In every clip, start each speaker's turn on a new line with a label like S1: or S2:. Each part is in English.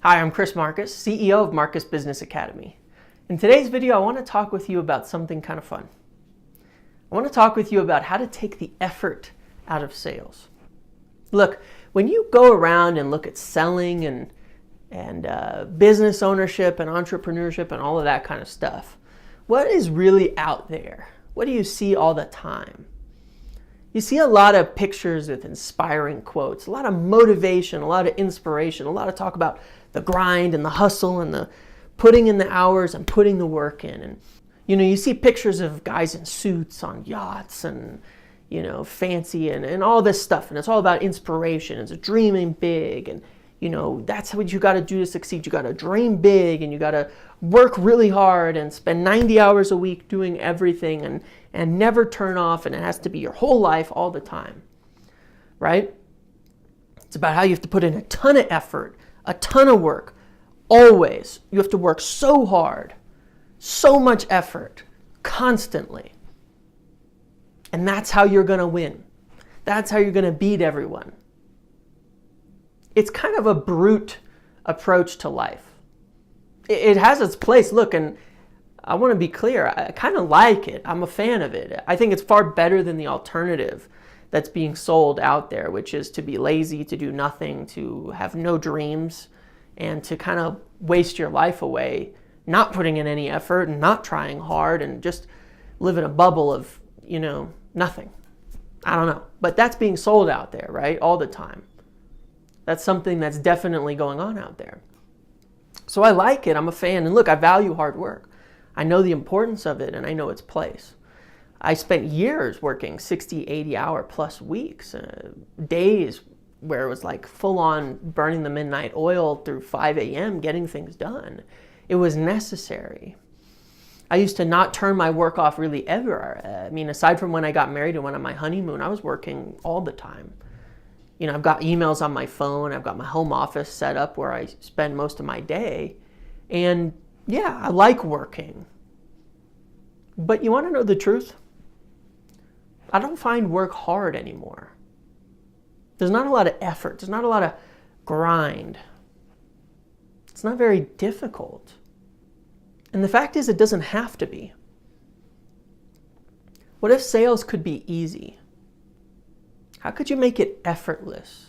S1: Hi, I'm Chris Marcus, CEO of Marcus Business Academy. In today's video, I want to talk with you about something kind of fun. I want to talk with you about how to take the effort out of sales. Look, when you go around and look at selling and business ownership and entrepreneurship and all of that kind of stuff, what is really out there? What do you see all the time? You see a lot of pictures with inspiring quotes, a lot of motivation, a lot of inspiration, a lot of talk about the grind and the hustle and the putting in the hours and putting the work in. And, you see pictures of guys in suits on yachts and, fancy and all this stuff. And it's all about inspiration. It's dreaming big. And, that's what you got to do to succeed. You got to dream big and you got to work really hard and spend 90 hours a week doing everything and never turn off. And it has to be your whole life all the time, right? It's about how you have to put in a ton of effort, a ton of work, always. You have to work so hard, so much effort, constantly. And that's how you're going to win. That's how you're going to beat everyone. It's kind of a brute approach to life. It has its place. Look, and I want to be clear, I kind of like it. I'm a fan of it. I think it's far better than the alternative that's being sold out there, which is to be lazy, to do nothing, to have no dreams, and to kind of waste your life away, not putting in any effort and not trying hard and just live in a bubble of, nothing. I don't know. But that's being sold out there, right? All the time. That's something that's definitely going on out there. So I like it. I'm a fan. And look, I value hard work. I know the importance of it and I know its place. I spent years working 60, 80-hour plus weeks, days where it was like full on burning the midnight oil through 5 a.m. getting things done. It was necessary. I used to not turn my work off really ever. Aside from when I got married and went on my honeymoon, I was working all the time. I've got emails on my phone. I've got my home office set up where I spend most of my day. And yeah, I like working. But you want to know the truth? I don't find work hard anymore. There's not a lot of effort. There's not a lot of grind. It's not very difficult. And the fact is, it doesn't have to be. What if sales could be easy? How could you make it effortless?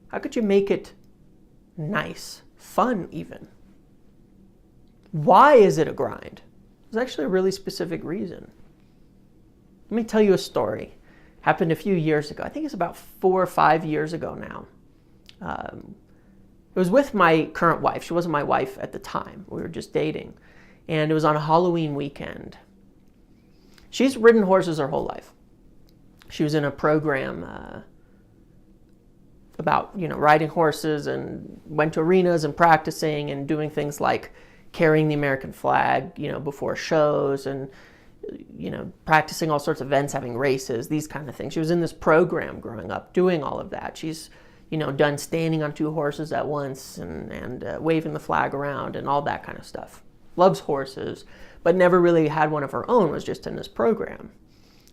S1: How could you make it nice, fun even? Why is it a grind? There's actually a really specific reason. Let me tell you a story. Happened a few years ago. I think it's about 4 or 5 years ago now. It was with my current wife. She wasn't my wife at the time. We were just dating. And it was on a Halloween weekend. She's ridden horses her whole life. She was in a program about, riding horses and went to arenas and practicing and doing things like carrying the American flag, before shows and, practicing all sorts of events, having races, these kind of things. She was in this program growing up doing all of that. She's, done standing on 2 horses at once and waving the flag around and all that kind of stuff. Loves horses, but never really had one of her own, was just in this program.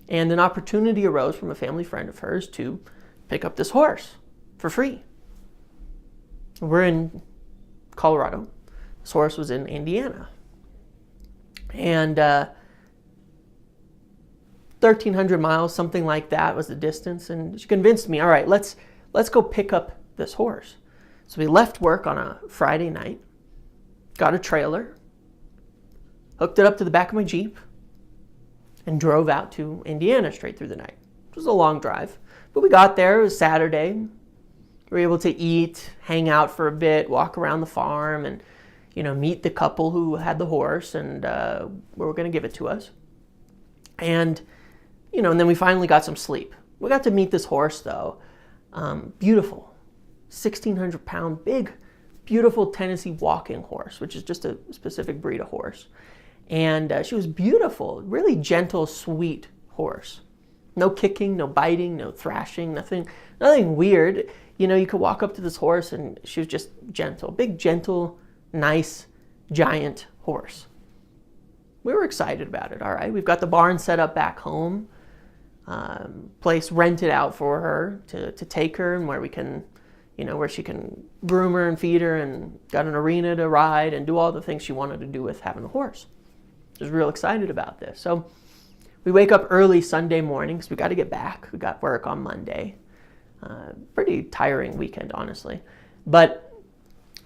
S1: And an opportunity arose from a family friend of hers to pick up this horse for free. We're in Colorado. This horse was in Indiana. And 1,300 miles, something like that was the distance. And she convinced me, all right, let's go pick up this horse. So we left work on a Friday night, got a trailer, hooked it up to the back of my Jeep, and drove out to Indiana straight through the night. It was a long drive, but we got there. It was Saturday. We were able to eat, hang out for a bit, walk around the farm, and meet the couple who had the horse and were going to give it to us. And and then we finally got some sleep. We got to meet this horse though. Beautiful, 1,600-pound, big, beautiful Tennessee walking horse, which is just a specific breed of horse. And she was beautiful, really gentle, sweet horse. No kicking, no biting, no thrashing, nothing weird. You could walk up to this horse and she was just gentle. Big, gentle, nice, giant horse. We were excited about it, all right. We've got the barn set up back home. place rented out for her to take her, and where we can, where she can groom her and feed her and got an arena to ride and do all the things she wanted to do with having a horse. She was real excited about this. So we wake up early Sunday morning because we got to get back. We got work on Monday. Pretty tiring weekend, honestly. But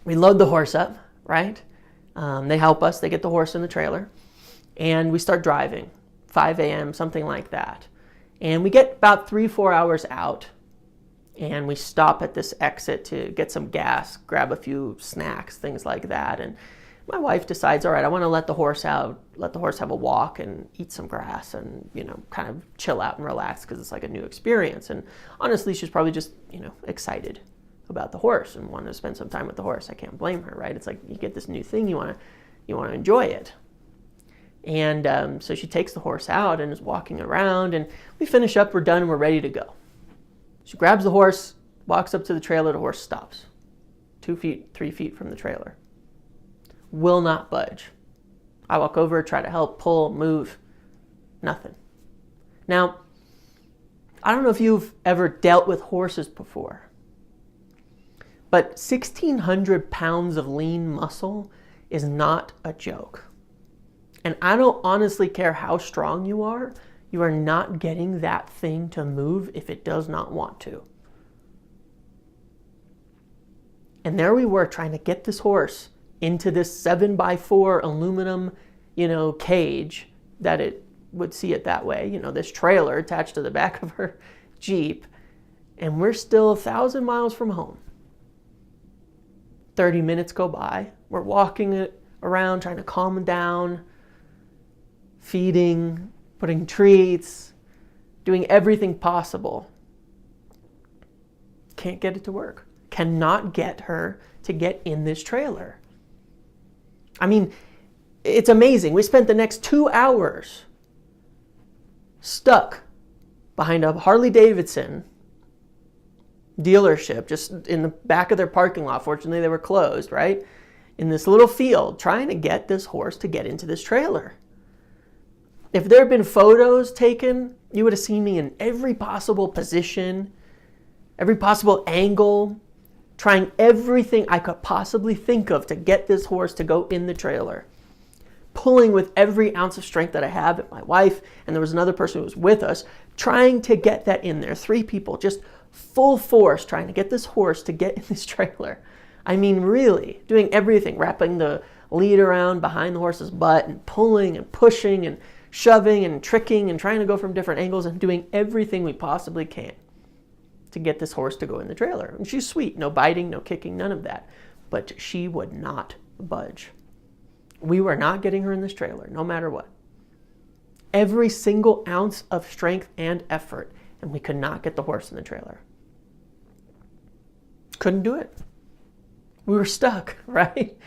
S1: we load the horse up, right? They help us. They get the horse in the trailer. And we start driving, 5 a.m., something like that. And we get about 3-4 hours out. And we stop at this exit to get some gas, grab a few snacks, things like that. And my wife decides, all right, I want to let the horse out, let the horse have a walk and eat some grass and, kind of chill out and relax because it's like a new experience. And honestly, she's probably just, excited about the horse and wanted to spend some time with the horse. I can't blame her, right? It's like you get this new thing, you want to enjoy it. And so she takes the horse out and is walking around, and we finish up, we're done, and we're ready to go. She grabs the horse, walks up to the trailer, the horse stops. 2 feet, 3 feet from the trailer. Will not budge. I walk over, try to help, pull, move. Nothing. Now, I don't know if you've ever dealt with horses before, but 1,600 pounds of lean muscle is not a joke. And I don't honestly care how strong you are not getting that thing to move if it does not want to. And there we were trying to get this horse into this 7x4 aluminum, cage that it would see it that way, this trailer attached to the back of her Jeep. And we're still 1,000 miles from home. 30 minutes go by. We're walking it around, trying to calm it down, feeding, putting treats, doing everything possible. Can't get it to work. Cannot get her to get in this trailer. I mean, it's amazing. We spent the next 2 hours stuck behind a Harley-Davidson dealership, just in the back of their parking lot. Fortunately, they were closed, right? In this little field, trying to get this horse to get into this trailer. If there had been photos taken, you would have seen me in every possible position, every possible angle, trying everything I could possibly think of to get this horse to go in the trailer. Pulling with every ounce of strength that I have at my wife, and there was another person who was with us, trying to get that in there. 3 people, just full force, trying to get this horse to get in this trailer. I mean, really, doing everything, wrapping the lead around behind the horse's butt and pulling and pushing and shoving and tricking and trying to go from different angles and doing everything we possibly can to get this horse to go in the trailer. And she's sweet, no biting, no kicking, none of that. But she would not budge. We were not getting her in this trailer, no matter what. Every single ounce of strength and effort, and we could not get the horse in the trailer. Couldn't do it. We were stuck, right?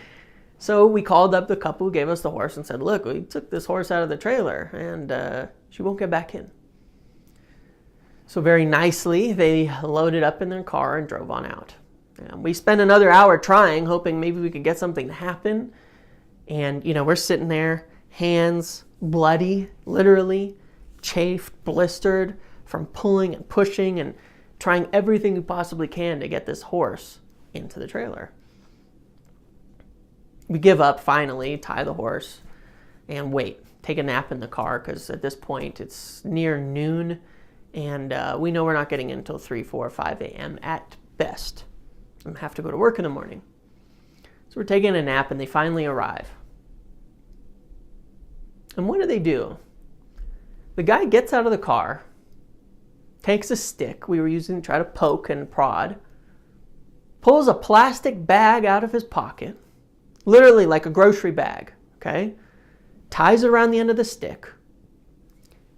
S1: So we called up the couple who gave us the horse and said, look, we took this horse out of the trailer and she won't get back in. So very nicely, they loaded up in their car and drove on out. And we spent another hour trying, hoping maybe we could get something to happen. And, we're sitting there, hands bloody, literally, chafed, blistered from pulling and pushing and trying everything we possibly can to get this horse into the trailer. We give up finally, tie the horse, and wait. Take a nap in the car because at this point it's near noon and we know we're not getting in until 3, 4, 5 a.m. at best. And have to go to work in the morning. So we're taking a nap and they finally arrive. And what do? The guy gets out of the car, takes a stick we were using to try to poke and prod, pulls a plastic bag out of his pocket, literally like a grocery bag, okay? Ties around the end of the stick,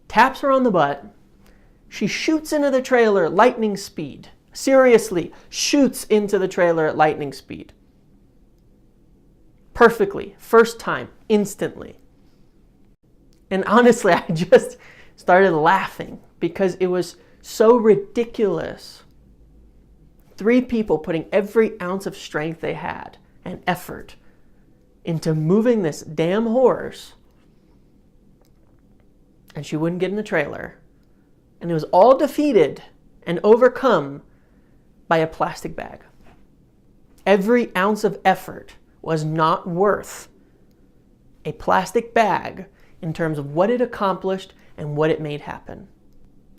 S1: taps her on the butt. She shoots into the trailer at lightning speed. Seriously, shoots into the trailer at lightning speed. Perfectly, first time, instantly. And honestly, I just started laughing because it was so ridiculous. 3 people putting every ounce of strength they had and effort into moving this damn horse, and she wouldn't get in the trailer. And it was all defeated and overcome by a plastic bag. Every ounce of effort was not worth a plastic bag in terms of what it accomplished and what it made happen.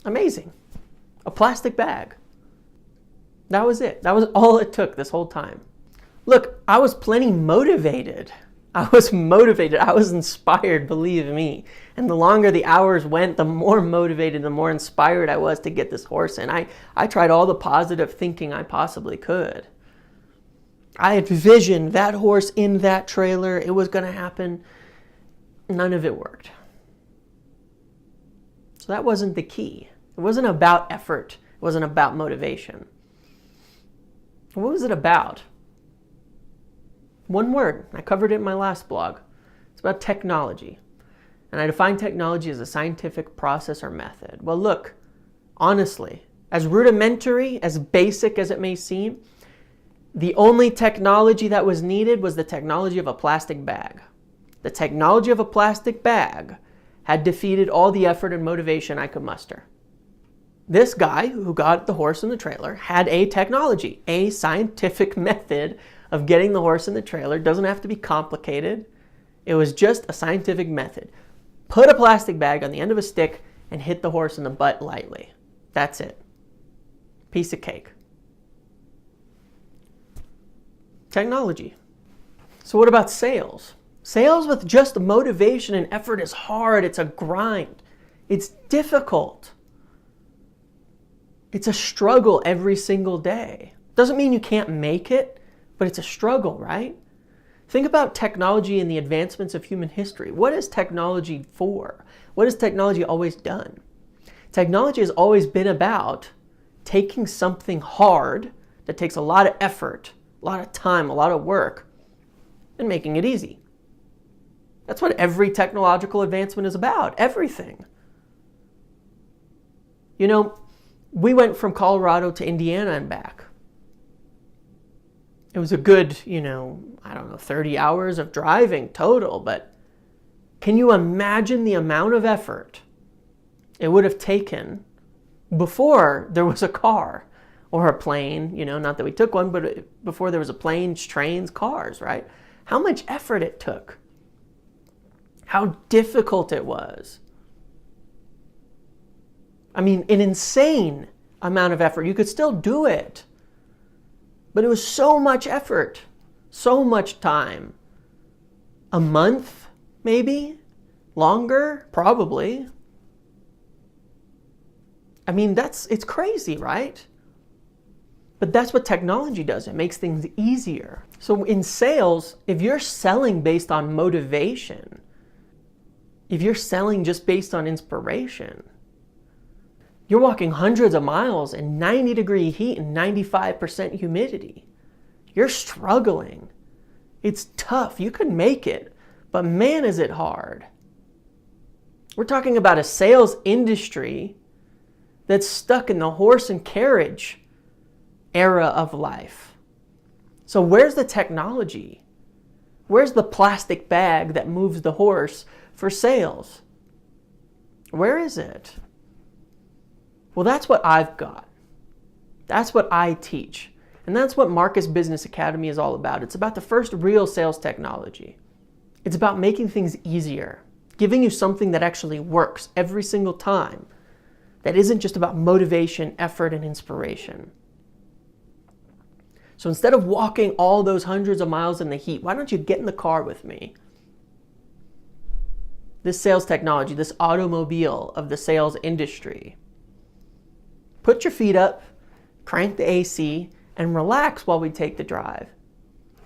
S1: Amazing. A plastic bag. That was it. That was all it took this whole time. Look, I was plenty motivated. I was inspired, believe me. And the longer the hours went, the more motivated, the more inspired I was to get this horse in. I tried all the positive thinking I possibly could. I had visioned that horse in that trailer. It was going to happen. None of it worked. So that wasn't the key. It wasn't about effort. It wasn't about motivation. What was it about? One word. I covered it in my last blog. It's about technology. And I define technology as a scientific process or method. Well, look, honestly, as rudimentary, as basic as it may seem, the only technology that was needed was the technology of a plastic bag. The technology of a plastic bag had defeated all the effort and motivation I could muster. This guy who got the horse in the trailer had a technology, a scientific method of getting the horse in the trailer. It doesn't have to be complicated. It was just a scientific method. Put a plastic bag on the end of a stick and hit the horse in the butt lightly. That's it. Piece of cake. Technology. So what about sales? Sales with just motivation and effort is hard. It's a grind. It's difficult. It's a struggle every single day. Doesn't mean you can't make it, but it's a struggle, right? Think about technology and the advancements of human history. What is technology for? What has technology always done? Technology has always been about taking something hard that takes a lot of effort, a lot of time, a lot of work, and making it easy. That's what every technological advancement is about. Everything. You know, we went from Colorado to Indiana and back. It was a good, 30 hours of driving total, but can you imagine the amount of effort it would have taken before there was a car or a plane, not that we took one, but before there was a planes, trains, cars, right? How much effort it took. How difficult it was. I mean, an insane amount of effort. You could still do it. But it was so much effort, so much time. A month, maybe? Longer? Probably. I mean, it's crazy, right? But that's what technology does. It makes things easier. So in sales, if you're selling based on motivation, if you're selling just based on inspiration, you're walking hundreds of miles in 90-degree heat and 95% humidity. You're struggling. It's tough. You could make it, but man, is it hard. We're talking about a sales industry that's stuck in the horse and carriage era of life. So where's the technology? Where's the plastic bag that moves the horse for sales? Where is it? Well, that's what I've got. That's what I teach. And that's what Marcus Business Academy is all about. It's about the first real sales technology. It's about making things easier, giving you something that actually works every single time, that isn't just about motivation, effort, and inspiration. So instead of walking all those hundreds of miles in the heat, why don't you get in the car with me? This sales technology, this automobile of the sales industry. Put your feet up, crank the AC, and relax while we take the drive.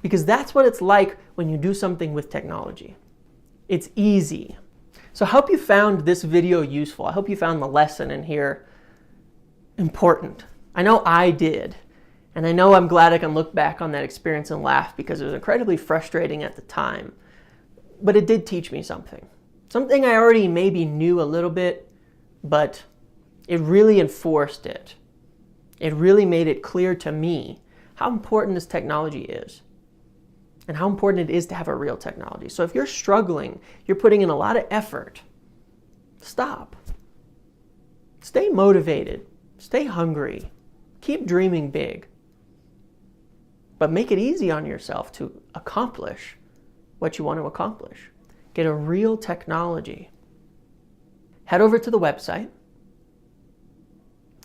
S1: Because that's what it's like when you do something with technology. It's easy. So I hope you found this video useful. I hope you found the lesson in here important. I know I did. And I know I'm glad I can look back on that experience and laugh because it was incredibly frustrating at the time. But it did teach me something. Something I already maybe knew a little bit, but it really enforced it. It really made it clear to me how important this technology is and how important it is to have a real technology. So if you're struggling, you're putting in a lot of effort, stop. Stay motivated. Stay hungry. Keep dreaming big. but make it easy on yourself to accomplish what you want to accomplish. Get a real technology. Head over to the website,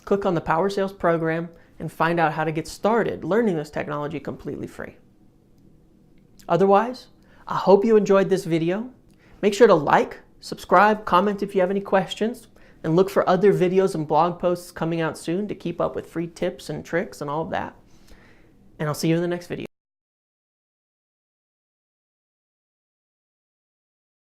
S1: click on the Power Sales program, and find out how to get started learning this technology completely free. Otherwise, I hope you enjoyed this video. Make sure to like, subscribe, comment if you have any questions, and look for other videos and blog posts coming out soon to keep up with free tips and tricks and all of that. And I'll see you in the next video.